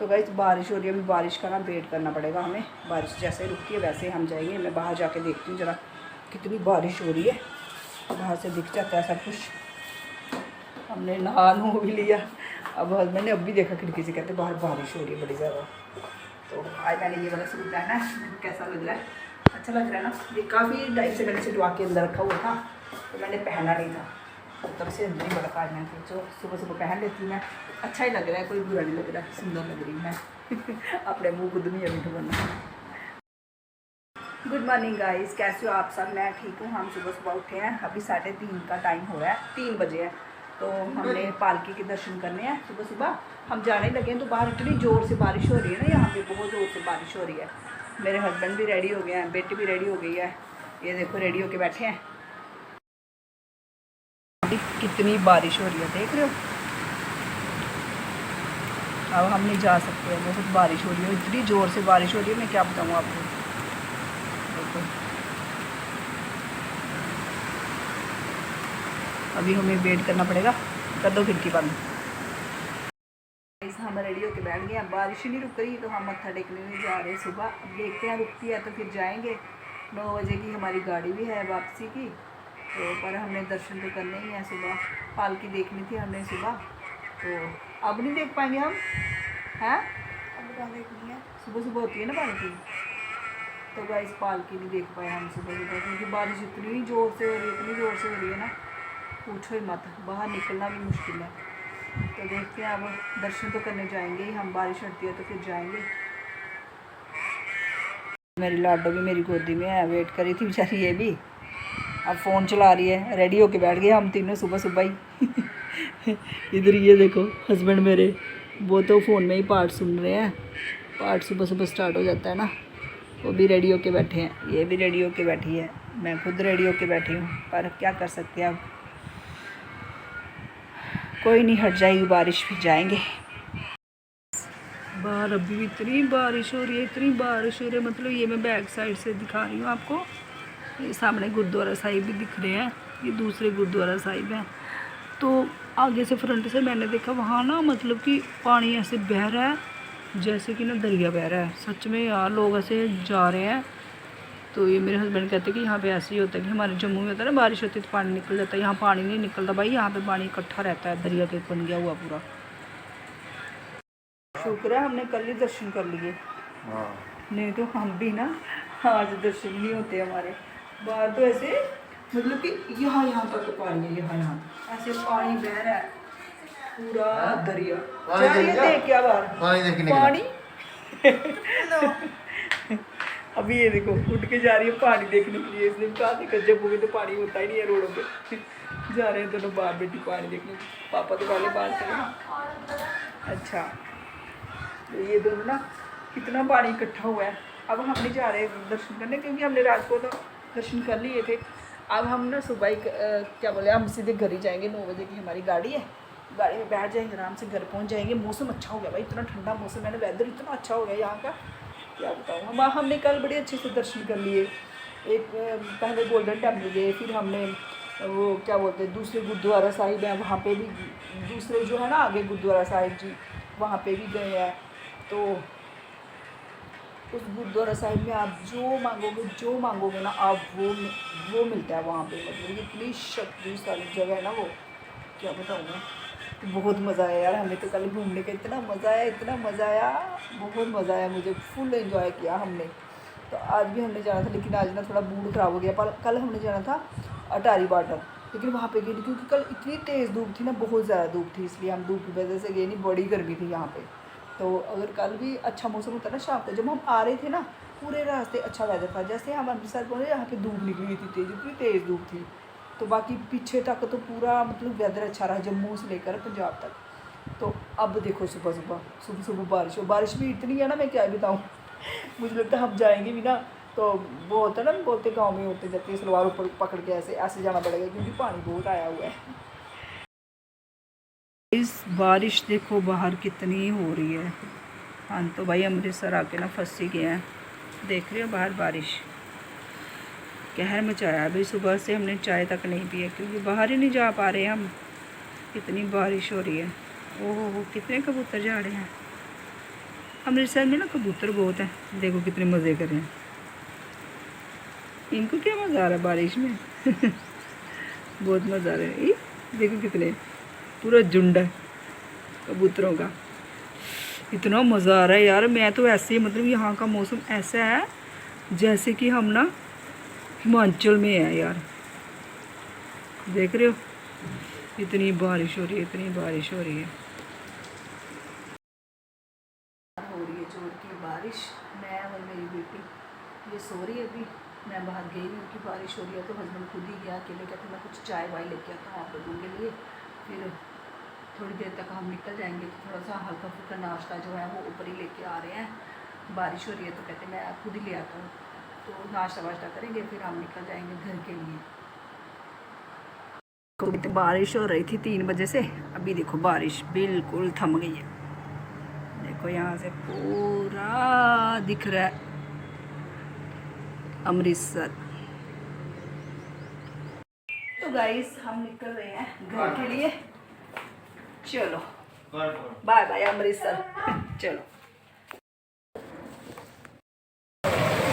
तो गाइस बारिश हो रही है, अभी बारिश का ना वेट करना पड़ेगा हमें। बारिश जैसे रुकती है वैसे हम जाएंगे। मैं बाहर जाके देखती हूँ ज़रा कितनी बारिश हो रही है। बाहर से दिख जाता है सब कुछ। हमने नहा नु भी लिया। अब मैंने अब भी देखा खिड़की से, कहते बाहर बारिश हो रही है बड़ी ज़्यादा। तो आज मैंने ये वाला सूट पहना है, कैसा लग रहा है? अच्छा लग रहा है ना? ये काफ़ी टाइम से मैंने सिलवा के अंदर रखा हुआ था, तो मैंने पहना नहीं था, तो तब से अंदर ही बड़ा आज मैंने तो सुबह सुबह पहन लेती हूँ मैं। अच्छा ही लग रहा है, कोई बुरा नहीं लग रहा है, सुंदर लग रही मैं अपने मुँह खुद नहीं अभी तो बनना। गुड मॉर्निंग गाइस, कैसे हो आप सब? मैं ठीक हूँ। हम सुबह सुबह उठे हैं, अभी 3:30 का टाइम हो रहा है, 3 बजे है। तो हमने पालकी के दर्शन करने हैं सुबह सुबह। हम जाने लगे हैं तो बाहर इतनी ज़ोर से बारिश हो रही है ना, यहाँ पे बहुत ज़ोर से बारिश हो रही है। मेरे हस्बैंड भी रेडी हो गए हैं, बेटी भी रेडी हो गई है। ये देखो रेडी होके बैठे हैं। कितनी बारिश हो रही है, देख रहे हो? अब हम नहीं जा सकते, बहुत बारिश हो रही है, इतनी ज़ोर से बारिश हो रही है, मैं क्या बताऊँ आपको। देखो अभी हमें वेट करना पड़ेगा। कर दो खिड़की बंद। हम रेडी होके बैठ गए। अब बारिश ही नहीं रुक रही तो हम मत्था टेकने नहीं जा रहे सुबह। अब देखते हैं रुकती है तो फिर जाएंगे। 9 बजे की हमारी गाड़ी भी है वापसी की, तो पर हमने दर्शन तो करने ही है। सुबह पालकी देखनी थी हमने सुबह, तो अब नहीं देख पाएंगे हम, हैं? अब कहाँ देखनी है? सुबह सुबह होती है ना पालकी, तो गाइस पालकी नहीं देख पाए हम सुबह सुबह, क्योंकि बारिश इतनी ज़ोर से हो रही है, इतनी ज़ोर से हो रही है ना, पूछो ही मत। बाहर निकलना भी मुश्किल है। तो देखते हैं, अब दर्शन तो करने जाएंगे ही हम। बारिश हटती है तो फिर जाएंगे। मेरी लाडो भी मेरी गोदी में है, वेट करी थी बेचारी ये भी। अब फ़ोन चला रही है, रेडी होके बैठ गए हम तीनों सुबह सुबह ही इधर ये देखो हस्बैंड मेरे, वो तो फ़ोन में ही पार्ट सुन रहे हैं। पार्ट सुबह सुबह स्टार्ट हो जाता है ना, वो भी रेडी होके बैठे हैं, ये भी रेडी होके बैठी है, मैं खुद रेडी होके बैठी हूँ। पर क्या कर सकते हैं अब, कोई नहीं, हट जाएगी बारिश, फिर जाएंगे। बाहर अभी भी इतनी बारिश हो रही है, इतनी बारिश हो रही है, मतलब ये मैं बैक साइड से दिखा रही हूँ आपको। ये सामने गुरुद्वारा साहिब भी दिख रहे हैं, ये दूसरे गुरुद्वारा साहिब हैं। तो आगे से फ्रंट से मैंने देखा वहाँ ना, मतलब कि पानी ऐसे बह रहा है जैसे कि ना दरिया बह रहा है। सच में यार, लोग ऐसे जा रहे हैं। तो ये मेरे हस्बैंड कहते हैं कि यहाँ पे ऐसे ही होता है कि हमारे जम्मू में होता है ना, बारिश होती है तो पानी निकल जाता है, यहाँ पानी नहीं निकलता भाई, यहाँ पे पानी इकट्ठा रहता है, दरिया के बन गया हुआ पूरा। शुक्र है हमने कल ही दर्शन कर लिए, नहीं तो हम भी ना आज दर्शन नहीं होते हमारे। बाहर तो ऐसे मतलब कि यहाँ तक पानी है, यहाँ ऐसे पानी बह रहा है पूरा दरिया। देख क्या बाहर पानी अभी ये देखो उठ के जा रही है पानी देखने के लिए। इसने कहा देखा जब तो पानी होता ही नहीं है रोडों पे। जा रहे हैं दोनों बाप बेटी पानी देखने। पापा तो पहले बाहर चले। अच्छा, तो ये दोनों ना कितना पानी इकट्ठा हुआ है। अब हम नहीं जा रहे दर्शन करने, क्योंकि हमने रात को तो दर्शन कर लिए थे। अब हम ना सुबह ही क्या बोले, हम सीधे घर ही जाएंगे। 9 बजे की हमारी गाड़ी है, गाड़ी में बैठ जाएंगे, आराम से घर पहुंच जाएंगे। मौसम अच्छा हो गया भाई, इतना ठंडा मौसम है ना, वेदर इतना अच्छा हो गया यहाँ का, क्या बताऊँ। हमने कल बड़े अच्छे से दर्शन कर लिए। एक पहले गोल्डन टेम्पल गए, फिर हमने वो क्या बोलते हैं दूसरे गुरुद्वारा साहिब हैं, वहाँ पे भी दूसरे जो है ना आगे गुरुद्वारा साहिब जी, वहाँ पे भी गए हैं। तो उस गुरुद्वारा साहिब में आप जो मांगोगे ना आप वो मिलता है वहाँ पे। मतलब इतनी शक्तिशाली जगह है ना वो, क्या बताऊँ मैं। तो बहुत मज़ा आया यार, हमें तो कल घूमने का इतना मज़ा आया, इतना मज़ा आया, बहुत मज़ा आया मुझे, फुल एंजॉय किया हमने। तो आज भी हमने जाना था, लेकिन आज ना थोड़ा मूड ख़राब हो गया। पर कल हमने जाना था अटारी वाटर, लेकिन वहाँ पे गए नहीं, क्योंकि कल इतनी तेज़ धूप थी ना, बहुत ज़्यादा धूप थी, इसलिए हम धूप की वजह से गए नहीं। बड़ी गर्मी थी यहाँ पे। तो अगर कल भी अच्छा मौसम होता ना शाम को, जब हम आ रहे थे ना पूरे रास्ते अच्छा वेदर था। जैसे हम अमृतसर पहुँचे, यहाँ पे धूप निकली हुई थी तेज़, इतनी तेज़ धूप थी। तो बाकी पीछे तक तो पूरा मतलब वेदर अच्छा रहा, जम्मू से लेकर पंजाब तक। तो अब देखो सुबह सुबह बारिश भी इतनी है ना, मैं क्या बताऊँ। मुझे लगता है हम जाएंगे भी ना, तो वो होता है ना, बोलते गाँव में होते जाते सलवार ऊपर पकड़ के ऐसे जाना पड़ेगा, क्योंकि पानी बहुत आया हुआ है। इस बारिश देखो बाहर कितनी हो रही है। हाँ तो भाई अमृतसर आके ना फंस ही गए हैं। देख रहे हो बाहर बारिश कहर मचाया। अभी सुबह से हमने चाय तक नहीं पिया, क्योंकि बाहर ही नहीं जा पा रहे हम, इतनी बारिश हो रही है। ओहो कितने कबूतर जा रहे हैं। अमृतसर में ना कबूतर बहुत हैं, देखो कितने मज़े कर रहे हैं। इनको क्या मज़ा आ रहा है बारिश में बहुत मज़ा आ रहा है। देखो कितने, पूरा झुंड है कबूतरों का। इतना मज़ा आ रहा है यार। मैं तो ऐसे ही, मतलब यहाँ का मौसम ऐसा है जैसे कि हम ना हिमाचल में है यार। देख रहे हो इतनी बारिश हो रही है, इतनी बारिश हो रही है। हो रही है जोर की बारिश। मैं और मेरी बेटी ये सो रही है अभी। मैं बाहर गई नहीं कि बारिश हो रही है, तो हस्बैंड खुद ही गया अकेले, कहते मैं कुछ चाय वाय लेके आता हूँ आप लोगों के लिए, फिर थोड़ी देर तक हम निकल जाएंगे। तो थोड़ा सा हल्का फुल्का नाश्ता जो है वो ऊपर ही लेके आ रहे हैं। बारिश हो रही है तो कहते मैं खुद ही ले आता हूँ, तो नाश्ता वाश्ता करेंगे फिर हम निकल जाएंगे घर के लिए। तो बारिश हो रही थी 3 बजे से, अभी देखो बारिश बिल्कुल थम गई है। देखो यहाँ से पूरा दिख रहा है अमृतसर। तो गाइस हम निकल रहे हैं घर के लिए। चलो बाय बाय अमृतसर। चलो।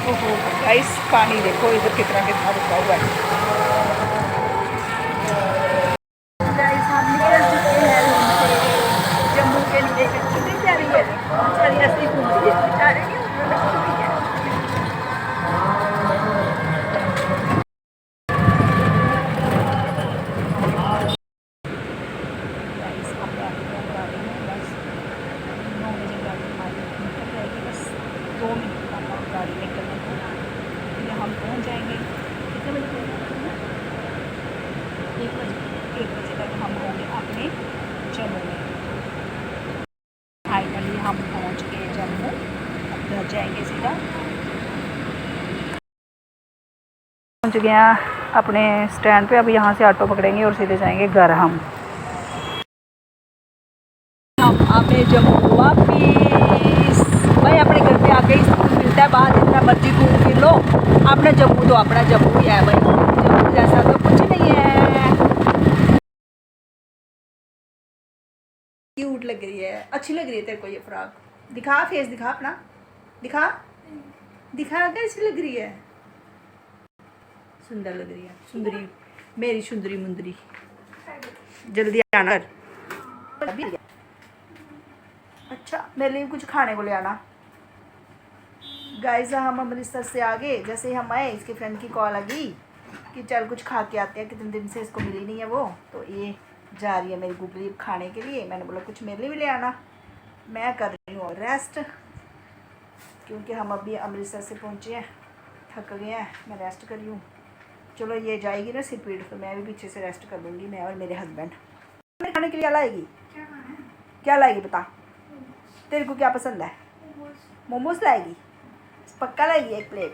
ओहो गाइस पानी देखो इधर कितना कितना रुका हुआ है। गाइस हम निकल चुके हैं रूम से जम्मू के लिए। कितनी प्यारी है, बेचारी ऐसे ही घूम रही है, बेचारी नहीं है। गाड़ी निकलने को हम पहुंच जाएंगे। कितने बजे पहुंचना है? 1 बजे। 1 बजे तक हम होंगे अपने जम्मू में। फाइनली हम पहुंच गए जम्मू। अब घर जाएंगे सीधा। पहुंच गया अपने स्टैंड पे। अब यहाँ से ऑटो पकड़ेंगे और सीधे जाएंगे घर। हम अपने जम्मू वापिस। भाई अपने घर पे आके ही सुकून मिलता है। बाहर जितना मर्जी घूम फिर लो, अपना जम्मू तो अपना जम्मू ही है भाई। जम्मू जैसा तो कुछ नहीं है। क्यूट लग रही है, अच्छी लग रही है तेरे को ये फ्रॉक। दिखा फेस, दिखा अपना, दिखा दिखा कैसी लग रही है। सुंदर लग रही है, सुंदरी मेरी सुंदरी मुंदरी। जल्दी आना। अच्छा मेरे लिए कुछ खाने को ले आना। गाइस हम अमृतसर से आ गए। जैसे ही हम आए इसके फ्रेंड की कॉल आ गई कि चल कुछ खा के आते हैं, कितने दिन से इसको मिली नहीं है वो। तो ये जा रही है मेरी गुगली खाने के लिए। मैंने बोला कुछ मेरे लिए भी ले आना। मैं कर रही हूँ रेस्ट, क्योंकि हम अभी अमृतसर से पहुँचे हैं, थक गए हैं। मैं रेस्ट कर रही हूँ। चलो ये जाएगी ना स्पीड, तो मैं भी पीछे से रेस्ट कर लूँगी, मैं और मेरे हस्बैंड। मेरे खाने के लिए लाएगी, क्या लाएगी बता। तेरे को क्या पसंद है? मोमोज लाएगी, पक्का लाएगी 1 प्लेट।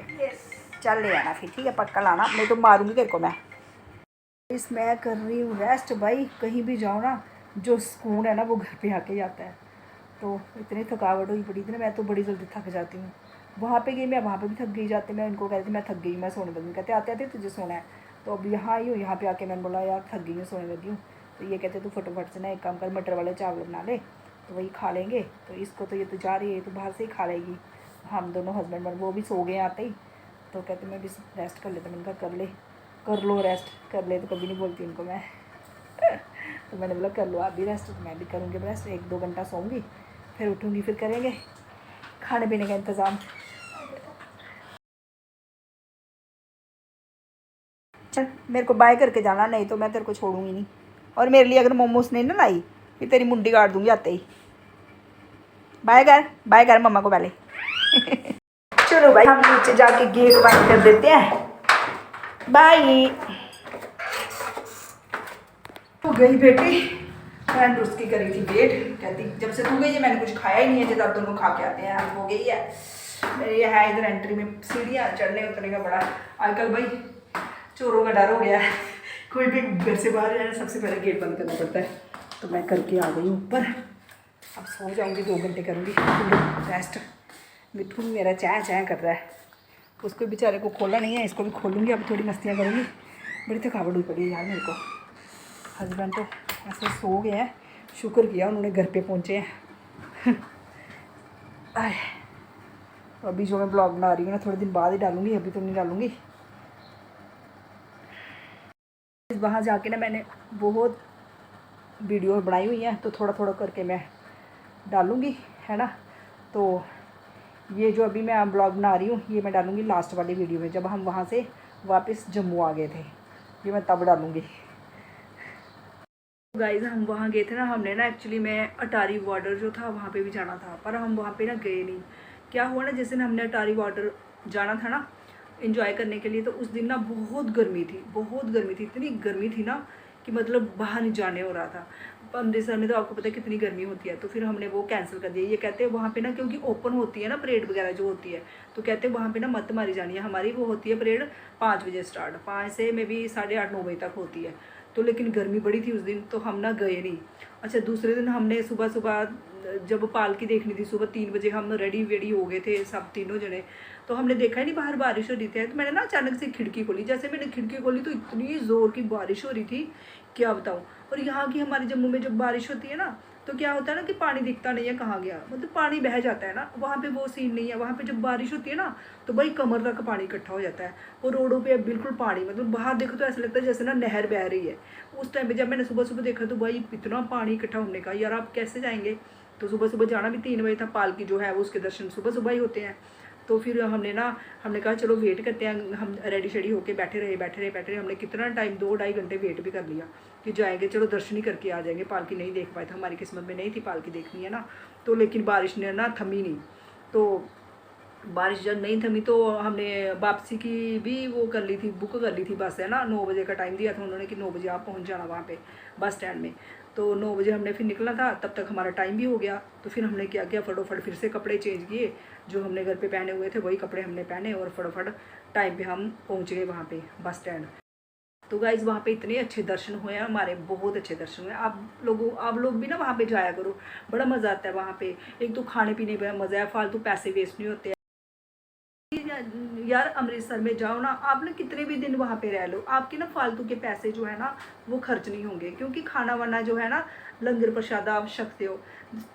चल ले आना फिर, ठीक है पक्का लाना, नहीं तो मारूंगी तेरे को मैं। मैं कर रही हूँ रेस्ट। भाई कहीं भी जाओ ना, जो सुकून है ना वो घर पे आके जाता है। तो इतनी थकावट हुई पड़ी थी ना, मैं तो बड़ी जल्दी थक जाती हूँ। वहाँ पे गई मैं, वहाँ पे भी थक गई जाते। मैं इनको कहती थी मैं थक गई, मैं सोने लगी। कहते आते आते तुझे सोना है। तो अब यहाँ आई हूँ, यहाँ पे आके मैंने बोला यार थक गई हूँ, सोने लगी हूँ। तो ये कहते तू फटाफट से ना एक काम कर, मटर वाले चावल बना ले, तो वही खा लेंगे। तो इसको तो ये तो जा रही है, ये तो बाहर से ही खा लेगी। हम दोनों हस्बैंड वो भी सो गए आते ही। तो कहते मैं भी रेस्ट कर लेता। मैंने कहा कर लो रेस्ट, कर ले। तो कभी नहीं बोलती उनको मैं तो मैंने बोला कर लो आप भी रेस्ट, तो मैं भी करूँगी रेस्ट। 1-2 घंटा सोऊंगी, फिर उठूँगी, फिर करेंगे खाने पीने का इंतज़ाम। चल मेरे को बाय करके जाना, नहीं तो मैं तेरे को छोड़ूंगी नहीं। और मेरे लिए अगर मोमोज नहीं ना लाई, फिर तेरी मुंडी काट दूँगी आते ही। बाय कर मम्मा को पहले चलो भाई हम नीचे जाके गेट बंद कर देते हैं। बाय। तो गई बेटी, फ्रेंड उसकी करी थी वेट। कहती जब से तू गई है मैंने कुछ खाया ही नहीं है, जब आप दोनों खा के आते हैं। अब हो गई है मेरी। ये है इधर एंट्री में सीढ़ियाँ, चढ़ने उतरने का बड़ा आजकल भाई चोरों का डर हो गया है। कोई भी घर से बाहर जाए सबसे पहले गेट बंद करना पड़ता है। तो मैं करके आ गई ऊपर। अब सो जाऊँगी, 2 घंटे करूँगी रेस्ट। मिट्टू मेरा चाय कर रहा है, उसको बेचारे को खोला नहीं है, इसको भी खोलूँगी। अब थोड़ी मस्तियाँ करूँगी। बड़ी थकावट हुई पड़ी यार मेरे को। हस्बैंड तो ऐसे सो गए हैं, शुक्र किया उन्होंने घर पे पहुँचे हैं आए, अभी जो मैं ब्लॉग बना रही हूँ ना थोड़े दिन बाद ही डालूँगी, अभी तो नहीं डालूँगी। वहाँ जाके ना मैंने बहुत वीडियो बनाई हुई हैं, तो थोड़ा थोड़ा करके मैं डालूँगी, है ना। तो ये जो अभी मैं ब्लॉग बना रही हूँ ये मैं डालूँगी लास्ट वाली वीडियो में, जब हम वहाँ से वापस जम्मू आ गए थे, ये मैं तब डालूँगी। गाइस हम वहाँ गए थे ना, हमने ना एक्चुअली मैं अटारी बॉर्डर जो था वहाँ पे भी जाना था, पर हम वहाँ पे ना गए नहीं। क्या हुआ ना, जैसे ना हमने अटारी बॉर्डर जाना था ना एंजॉय करने के लिए, तो उस दिन ना बहुत गर्मी थी, बहुत गर्मी थी, इतनी गर्मी थी ना कि मतलब बाहर नहीं जाने हो रहा था। अमृतसर में तो आपको पता है कितनी गर्मी होती है, तो फिर हमने वो कैंसिल कर दिया। ये कहते हैं वहाँ पे ना, क्योंकि ओपन होती है ना परेड वगैरह जो होती है, तो कहते हैं वहाँ पे ना मत मारी जानी है। हमारी वो होती है परेड 5 बजे स्टार्ट, 5 से मे बी 8:30-9 बजे तक होती है। तो लेकिन गर्मी बड़ी थी उस दिन, तो हम ना गए नहीं। अच्छा दूसरे दिन हमने सुबह सुबह जब पालकी देखनी थी, सुबह 3 बजे हम रेडी वेडी हो गए थे सब तीनों जने, तो हमने देखा ही नहीं बाहर बारिश हो रही थी। तो मैंने ना अचानक से खिड़की खोली, जैसे मैंने खिड़की खोली तो इतनी ज़ोर की बारिश हो रही थी, क्या बताऊँ। और यहाँ की हमारे जम्मू में जब बारिश होती है ना, तो क्या होता है ना कि पानी दिखता नहीं है कहाँ गया, मतलब पानी बह जाता है ना। वहाँ पे वो सीन नहीं है, वहाँ पे जब बारिश होती है ना तो भाई कमर तक पानी इकट्ठा हो जाता है, और रोडों पे बिल्कुल पानी, मतलब बाहर देखो तो ऐसा लगता है जैसे ना नहर बह रही है। उस टाइम पे जब मैंने सुबह सुबह देखा तो भाई इतना पानी इकट्ठा होने का, यार आप कैसे जाएंगे। तो सुबह सुबह जाना भी 3 बजे था, पालकी जो है वो उसके दर्शन सुबह सुबह ही होते हैं। तो फिर हमने कहा चलो वेट करते हैं, हम रेडी शेडी होके बैठे रहे। हमने कितना टाइम 2-2.5 घंटे वेट भी कर लिया कि जाएंगे चलो दर्शन ही करके आ जाएंगे। पालकी नहीं देख पाए थे, हमारी किस्मत में नहीं थी पालकी देखनी है ना। तो लेकिन बारिश ने ना थमी नहीं, तो बारिश जब नहीं थमी तो हमने वापसी की भी वो कर ली थी, बुक कर ली थी बस, है ना। 9 बजे का टाइम दिया था उन्होंने कि 9 बजे आप पहुंच जाना वहाँ पे बस स्टैंड में। तो 9 बजे हमने फिर निकलना था, तब तक हमारा टाइम भी हो गया। तो फिर हमने क्या किया, फटोफट फिर से कपड़े चेंज किए, जो हमने घर पे पहने हुए थे वही कपड़े हमने पहने, और फटोफट टाइम पे हम पहुँच गए वहाँ पे बस स्टैंड। तो गाइज़ वहाँ पे इतने अच्छे दर्शन हुए हैं हमारे, बहुत अच्छे दर्शन हुए। आप लोग भी ना वहाँ पे जाया करो, बड़ा मज़ा आता है वहाँ पे। एक तो खाने पीने में मज़ा है, फालतू पैसे वेस्ट नहीं होते। यार अमृतसर में जाओ ना, आप ना कितने भी दिन वहाँ पे रह लो, आपके ना फालतू के पैसे जो है ना वो खर्च नहीं होंगे, क्योंकि खाना वाना जो है ना लंगर प्रसाद आप सकते हो,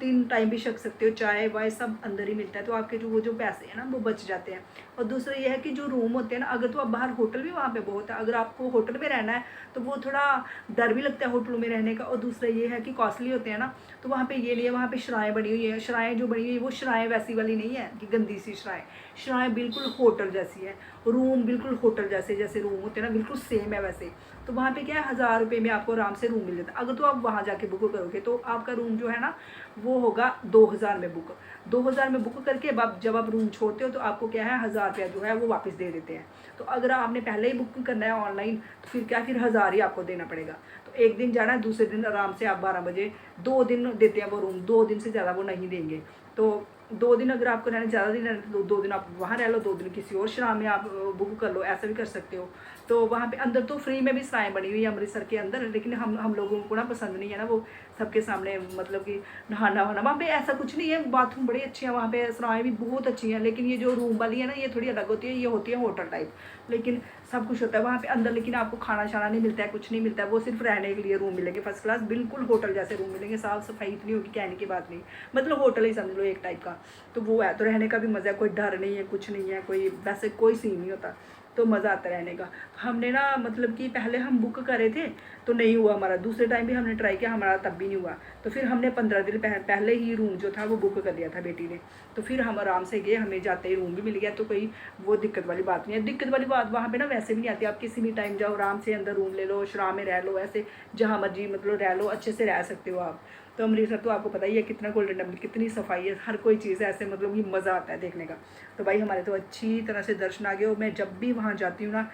3 टाइम भी छक सकते हो, चाय वाय सब अंदर ही मिलता है, तो आपके जो पैसे हैं ना वो बच जाते हैं। और दूसरा ये है कि जो रूम होते हैं ना, अगर तो आप बाहर होटल भी वहाँ पे बहुत है, अगर आपको होटल में रहना है तो वो थोड़ा डर भी लगता है होटलों में रहने का। और दूसरा ये है कि कॉस्टली होते हैं ना, तो वहाँ पे ये नहीं है, वहाँ पे श्राएँ बनी हुई है। श्राएँ जो बनी हुई है वो श्राएँ वैसी वाली नहीं है कि गंदी सी श्राएँ, श्राएँ बिल्कुल होटल जैसी है, रूम बिल्कुल होटल जैसे रूम होते हैं ना बिल्कुल सेम है वैसे। तो वहाँ पे क्या है, 1000 रुपये में आपको आराम से रूम मिल जाता है। अगर तो आप वहाँ जाके बुक करोगे तो आपका रूम जो है ना वो होगा 2000 में बुक। 2000 में बुक करके जब आप रूम छोड़ते हो तो आपको क्या है 1000 रुपया जो है वो वापस दे देते हैं। तो अगर आपने पहले ही बुक करना है ऑनलाइन तो फिर क्या, फिर 1000 ही आपको देना पड़ेगा। तो एक दिन जाना है, दूसरे दिन आराम से आप 12 बजे, 2 दिन देते हैं वो रूम, 2 दिन से ज़्यादा वो नहीं देंगे। तो 2 दिन अगर आपको रहना, ज़्यादा दिन रहना तो 2 दिन आप वहाँ रह लो, 2 दिन किसी और श्राम में आप बुक कर लो, ऐसा भी कर सकते हो। तो वहाँ पे अंदर तो फ्री में भी सराएँ बनी हुई है अमृतसर के अंदर, लेकिन हम लोगों को ना पसंद नहीं है ना वो सबके सामने, मतलब कि नहाना वहाना। वहाँ पे ऐसा कुछ नहीं है, बाथरूम बड़ी अच्छी है वहाँ पे, सराएँ भी बहुत अच्छी हैं, लेकिन ये जो रूम वाली है ना ये थोड़ी अलग होती है, ये होती है होटल टाइप, लेकिन सब कुछ होता है वहाँ पे अंदर। लेकिन आपको खाना शाना नहीं मिलता है, कुछ नहीं मिलता है, वो सिर्फ रहने के लिए रूम मिलेंगे फर्स्ट क्लास, बिल्कुल होटल जैसे रूम मिलेंगे, साफ़ सफाई इतनी होगी कहने की बात नहीं, मतलब होटल ही समझ लो एक टाइप का। तो वो है, तो रहने का भी मज़ा है, कोई डर नहीं है, कुछ नहीं है, कोई वैसे कोई सीन नहीं होता, तो मज़ा आता रहने का। हमने ना मतलब कि पहले हम बुक करे थे तो नहीं हुआ हमारा, दूसरे टाइम भी हमने ट्राई किया, हमारा तब भी नहीं हुआ। तो फिर हमने 15 दिन पहले ही रूम जो था वो बुक कर लिया था बेटी ने। तो फिर हम आराम से गए, हमें जाते ही रूम भी मिल गया, तो कोई वो दिक्कत वाली बात नहीं है। दिक्कत वाली बात वहाँ पे ना वैसे भी नहीं आती, आप किसी भी टाइम जाओ आराम से अंदर रूम ले लो, श्राम में रह लो, ऐसे जहाँ मर्जी मतलब रह लो, अच्छे से रह सकते हो आप। तो अमृतसर तो आपको पता ही है कितना गोल्डन टेम्पल, कितनी सफाई है, हर कोई चीज़ है ऐसे, मतलब कि मज़ा आता है देखने का। तो भाई हमारे तो अच्छी तरह से दर्शन आ गए, और मैं जब भी वहाँ जाती हूँ ना,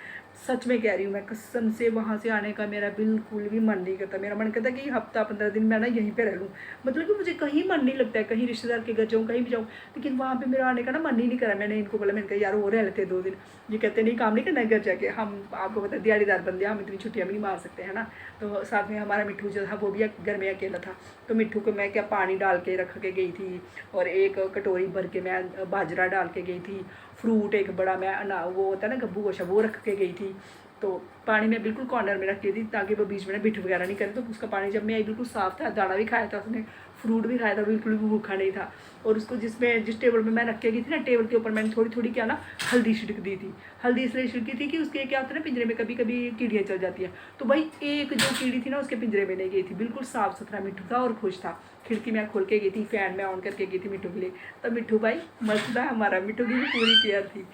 सच में कह रही हूँ मैं, कसम से वहाँ से आने का मेरा बिल्कुल भी मन नहीं करता। मेरा मन करता है कि हफ्ता 15 दिन मैं ना यहीं पे रह लूँ, मतलब कि मुझे कहीं मन नहीं लगता है, कहीं रिश्तेदार के घर जाऊँ, कहीं भी जाऊँ, लेकिन वहाँ पे मेरा आने का ना मन ही नहीं करा। मैंने इनको बोला, मैंने कहा यार वो रह लेते 2 दिन, ये कहते नहीं काम नहीं करना है घर जाके, हम आपको पता है दिहाड़ीदार बंदे, हम इतनी छुट्टियाँ भी नहीं मार सकते हैं ना। तो साथ में हमारा मिट्ठू जो था वो भी घर में अकेला था, तो मिट्ठू को मैं क्या पानी डाल के रख के गई थी, और एक कटोरी भर के मैं बाजरा डाल के गई थी, फ्रूट एक बड़ा मैं वो होता है ना गब्बू गोशा, वो रख के गई थी। तो पानी मैं बिल्कुल कॉर्नर में रख के थी ताकि वो बीच में ना बिठ वगैरह नहीं करे। तो उसका पानी जब मैं आई बिल्कुल साफ़ था, दाना भी खाया था उसने, फ्रूट भी खाया था, बिल्कुल भी भूखा नहीं था। और उसको जिस टेबल पे मैं रख के गई थी ना, टेबल के ऊपर मैंने थोड़ी थोड़ी क्या ना हल्दी छिड़क दी थी। हल्दी इसलिए छिड़की थी कि उसके क्या होता है ना, पिंजरे में कभी कभी कीड़ियाँ चल जाती हैं। तो भाई एक जो कीड़ी थी ना उसके पिंजरे में नहीं गई थी, बिल्कुल साफ़ सुथरा मिट्टू था और खुश था। खिड़की मैं खोल के गई थी, फ़ैन में ऑन करके गई थी मिट्टू के लिए। तो मिट्टू भाई मस्त था हमारा, मिट्टू की भी पूरी केयर थी।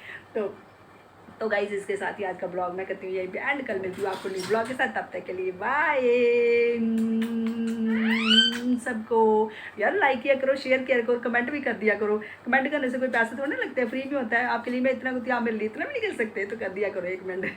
तो गाइज इसके साथ ही आज का ब्लॉग मैं करती हूँ यही पे एंड। कल मिलती हूँ आपको न्यू ब्लॉग के साथ, तब तक के लिए बाय सबको। यार लाइक किया करो, शेयर किया करो, कमेंट भी कर दिया करो। कमेंट करने से कोई पैसे थोड़ा ना लगते हैं, फ्री में होता है। आपके लिए मैं इतना कुछ यहाँ मेरे लिए इतना भी नहीं कर सकते, तो कर दिया करो एक मिनट